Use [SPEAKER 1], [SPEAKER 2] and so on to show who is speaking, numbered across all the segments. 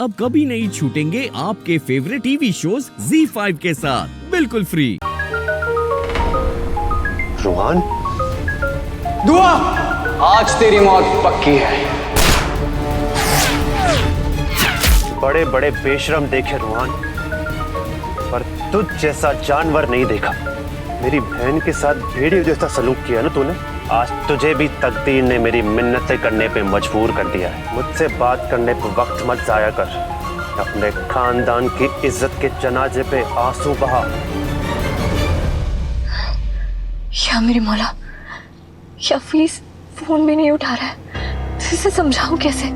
[SPEAKER 1] अब कभी नहीं छूटेंगे आपके फेवरेट टीवी शोज ZEE5 के साथ बिल्कुल फ्री।
[SPEAKER 2] रोहान,
[SPEAKER 3] दुआ, आज तेरी मौत पक्की है।
[SPEAKER 2] बड़े बड़े बेशरम देखे रोहान, पर तुझ जैसा जानवर नहीं देखा। मेरी बहन के साथ भेड़ियों जैसा सलूक किया ना तूने। आज तुझे भी तकदीर ने मेरी मिन्नतें करने पे मजबूर कर दिया है। मुझसे बात करने पे वक्त मत जाया कर। अपने खानदान की इज्जत के जनाजे पे आंसू बहा।
[SPEAKER 4] या मेरी मौला, या फीस फोन भी नहीं उठा रहा है। इसे समझाऊं कैसे?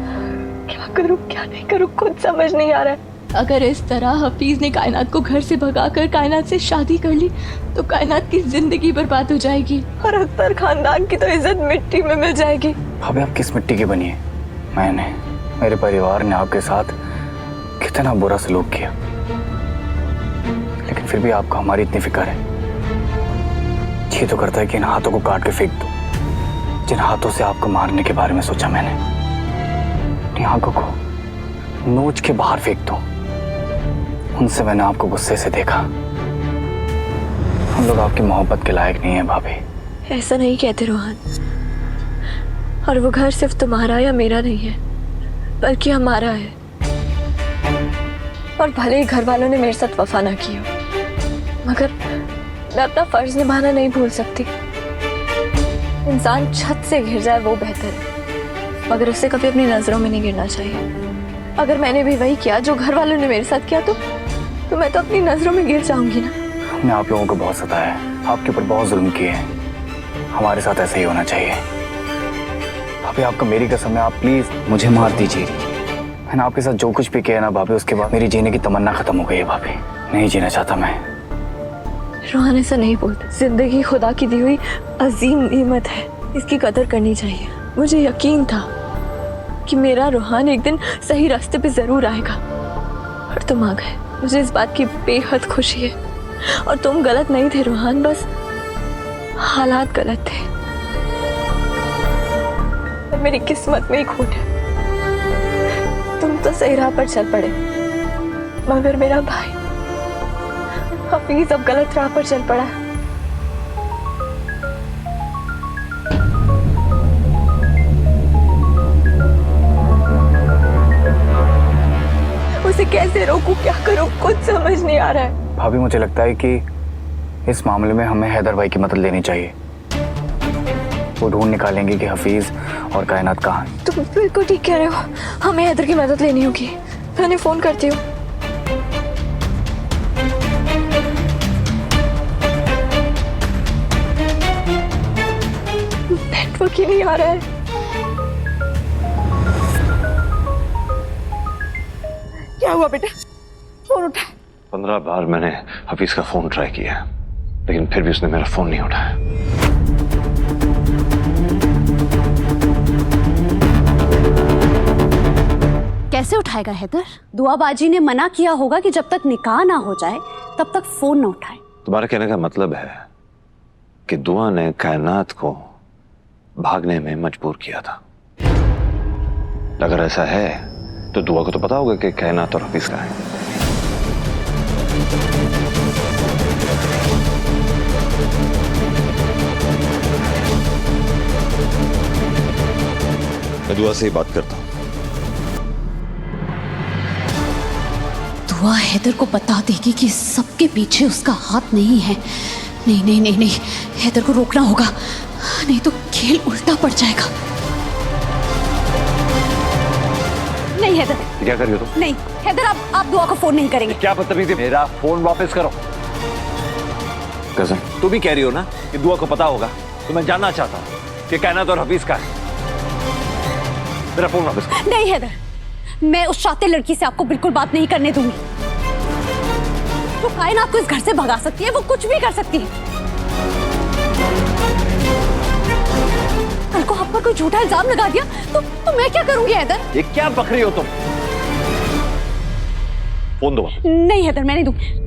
[SPEAKER 4] क्या करूं क्या नहीं करूं, कुछ समझ नहीं आ रहा है। अगर इस तरह हफीज ने कायनात को घर से भगाकर कायनात से शादी कर ली तो कायनात की जिंदगी बर्बाद हो जाएगी और अख्तर खानदान की तो इज्जत मिट्टी में मिल जाएगी।
[SPEAKER 3] भाभी, आप किस मिट्टी की बनी है? मैंने, मेरे परिवार ने आपके साथ कितना बुरा सलूक किया, लेकिन फिर भी आपको हमारी इतनी फिक्र है। ये तो करता है कि इन हाथों को काट के फेंक दो जिन हाथों से आपको मारने के बारे में सोचा मैंने। इन आंखों को नोच के बाहर फेंक दो। उनसे मैंने आपको गुस्से से देखा। हम लोग आपकी मोहब्बत के लायक नहीं है भाभी।
[SPEAKER 4] ऐसा नहीं कहते रोहन, और वो घर सिर्फ तुम्हारा या मेरा नहीं है बल्कि हमारा है। और भले ही घर वालों ने मेरे साथ वफा ना की हो, मगर मैं अपना फर्ज निभाना नहीं भूल सकती। इंसान छत से गिर जाए वो बेहतर है, मगर उससे कभी अपनी नजरों में नहीं गिरना चाहिए। अगर मैंने भी वही किया जो घर वालों ने मेरे साथ किया तो मैं तो अपनी नजरों में गिर जाऊंगी ना।
[SPEAKER 3] हमने आप लोगों को बहुत सताया है, आपके ऊपर बहुत जुल्म किए हैं। हमारे साथ ऐसा ही होना चाहिए। भाभी, आपको मेरी कसम है, आप प्लीज मुझे मार दीजिए। मैंने आपके साथ जो कुछ भी किया ना भाभी, उसके बाद मेरी जीने की तमन्ना खत्म हो गई है भाभी। नहीं जीना चाहता मैं।
[SPEAKER 4] रोहन, ऐसा नहीं बोलते। जिंदगी खुदा की दी हुई अजीम नेमत है, इसकी कदर करनी चाहिए। मुझे यकीन था कि मेरा रोहन एक दिन सही रास्ते पे जरूर आएगा, और तुम आ गए। मुझे इस बात की बेहद खुशी है। और तुम गलत नहीं थे रोहन, बस हालात गलत थे और मेरी किस्मत में ही खोट है। तुम तो सही राह पर चल पड़े, मगर मेरा भाई हफीज अब गलत राह पर चल पड़ा है। उसे कैसे रोकूं, क्या करूं, कुछ समझ नहीं आ रहा है।
[SPEAKER 3] भाभी, मुझे लगता है कि इस मामले में हमें हैदर भाई की मदद लेनी चाहिए। वो ढूंढ निकालेंगे कि हफीज और कायनात कहाँ है।
[SPEAKER 4] तुम बिल्कुल ठीक कह रहे हो, हमें हैदर की मदद लेनी होगी। मैं उन्हें फोन करती हूँ। नेटवर्क ही नहीं आ रहा है। क्या हुआ बेटा? फोन उठा।
[SPEAKER 2] 15 बार मैंने हफीज का फोन ट्राई किया, लेकिन फिर भी उसने मेरा फोन नहीं उठाया।
[SPEAKER 5] कैसे उठाएगा हैदर? दुआबाजी ने मना किया होगा कि जब तक निकाह ना हो जाए तब तक फोन ना उठाए।
[SPEAKER 2] तुम्हारा कहने का मतलब है कि दुआ ने कायनात को भागने में मजबूर किया था। अगर ऐसा है तो दुआ को तो पता होगा कि कायनात और हफीज का है। मैं दुआ से ही बात करता हूं।
[SPEAKER 5] दुआ हैदर को बता देगी कि सबके पीछे उसका हाथ नहीं है। नहीं नहीं नहीं नहीं, हैदर को रोकना होगा, नहीं तो खेल उल्टा पड़ जाएगा। नहीं हैदर।
[SPEAKER 2] क्या कर रही हो तुम?
[SPEAKER 5] नहीं हैदर, आप दुआ को फोन नहीं करेंगे।
[SPEAKER 2] क्या बदतमीजी! मेरा फोन वापस करो। कसम, तू भी कह रही हो ना कि दुआ को पता होगा, तो मैं जानना चाहता हूँ कि कायनात और हफीज का है। मेरा फोन वापस करो।
[SPEAKER 5] नहीं हैदर, मैं उस शातिर लड़की से आपको बिल्कुल बात नहीं करने दूंगी। तो कायनात को इस घर से भगा सकती है, वो कुछ भी कर सकती है। कल को आप पर कोई झूठा इल्जाम लगा दिया तो मैं क्या करूंगी हैदर?
[SPEAKER 2] ये क्या बक रही हो तुम? फोन दो।
[SPEAKER 5] नहीं हैदर, मैं नहीं दूंगी।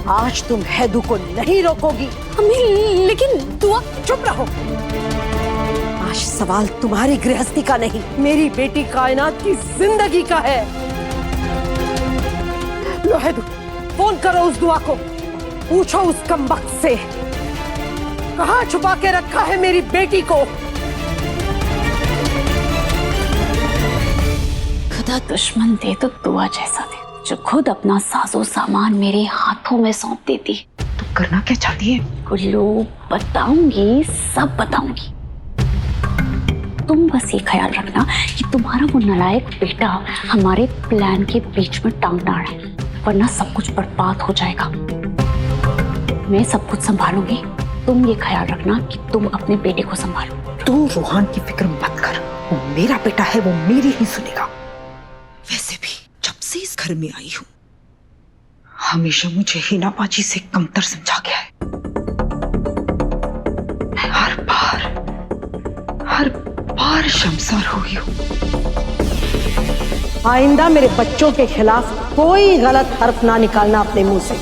[SPEAKER 6] आज तुम हैदू को नहीं रोकोगी।
[SPEAKER 5] अम्मी लेकिन दुआ।
[SPEAKER 6] चुप रहो। आज सवाल तुम्हारी गृहस्थी का नहीं, मेरी बेटी कायनात की जिंदगी का है। लो हैदू, फोन करो उस दुआ को, पूछो उस कमबख्त से कहाँ छुपा के रखा है मेरी बेटी को।
[SPEAKER 5] खुदा दुश्मन दे तो दुआ जैसा दे, जो खुद अपना साजो सामान मेरे हाथों में सौंप देती।
[SPEAKER 6] तुम करना क्या चाहती है?
[SPEAKER 5] गुल्लू बताऊंगी, सब बताऊंगी। तुम बस ये ख्याल रखना कि तुम्हारा वो नालायक बेटा हमारे प्लान के बीच में टांग ना अड़े, वरना सब कुछ बर्बाद हो जाएगा। मैं सब कुछ संभालूंगी, तुम ये ख्याल रखना कि तुम अपने बेटे को संभालो।
[SPEAKER 6] तू रोहान की फिक्र मत कर, वो मेरा बेटा है, वो मेरी ही सुनेगा।
[SPEAKER 7] वैसे भी जब से इस घर में आई हूं, हमेशा मुझे हीना बाजी से कमतर समझा गया है। मैं हर बार शर्मसार हो गई हूं।
[SPEAKER 6] आइंदा मेरे बच्चों के खिलाफ कोई गलत हर्फ ना निकालना अपने मुंह से।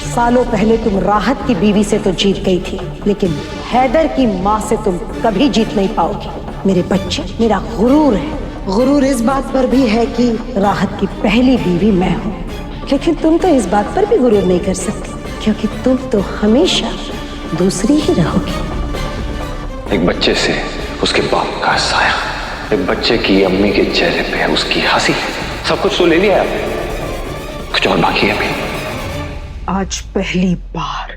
[SPEAKER 6] सालों पहले तुम राहत की बीवी से तो जीत गई थी, लेकिन हैदर की माँ से तुम कभी जीत नहीं पाओगी। मेरे बच्चे मेरा गुरूर है। गुरूर इस बात पर भी है कि राहत की पहली बीवी मैं हूँ, लेकिन तुम तो इस बात पर भी गुरूर नहीं कर सकती, क्योंकि तुम तो हमेशा दूसरी ही रहोगी।
[SPEAKER 3] एक बच्चे से उसके बाप का साया, एक बच्चे की अम्मी के चेहरे पे है उसकी हंसी। सब कुछ तो ले लिया है, कुछ और बाकी है अभी।
[SPEAKER 7] आज पहली बार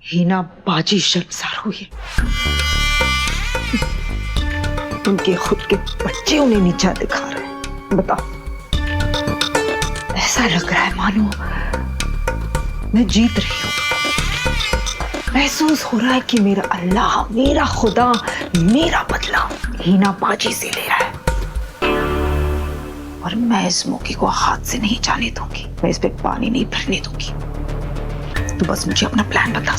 [SPEAKER 7] हीना बाजी शर्मसार हुई है। उनके खुद के बच्चे उन्हें नीचा दिखा रहे हैं। बताओ, ऐसा लग रहा है मानो मैं जीत रही हूं। महसूस हो रहा है कि मेरा अल्लाह, मेरा खुदा मेरा बदला हीना बाजी से ले रहा है, और मैं इस मौके को हाथ से नहीं जाने दूंगी। मैं इस पे पानी नहीं भरने दूंगी। तो बस मुझे अपना प्लान बता।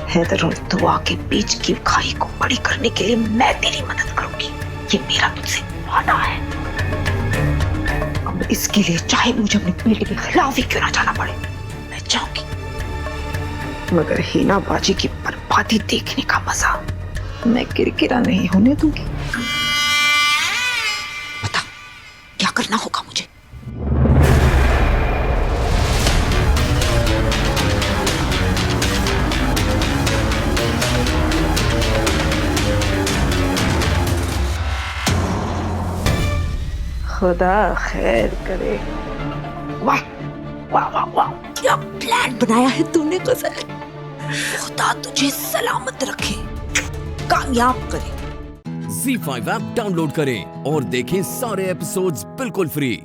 [SPEAKER 7] हैदर और दुआ के बीच की खाई को बड़ी करने के लिए मैं तेरी मदद करूंगी, ये मेरा तुझसे वादा है। अब इसके लिए चाहे मुझे अपने बेटे के खिलाफ ही क्यों ना जाना पड़े, मैं जाऊंगी, मगर हीना बाजी की बर्बादी देखने का मजा मैं किरकिरा नहीं होने दूंगी। बता क्या करना होगा मुझे।
[SPEAKER 6] खुदा खैर करे।
[SPEAKER 7] वाह वाह वाह वाह, क्या प्लान बनाया है तूने गजल। खुदा तुझे सलामत रखे, कामयाब करे।
[SPEAKER 1] Z5 ऐप डाउनलोड करें और देखें सारे एपिसोड्स बिल्कुल फ्री।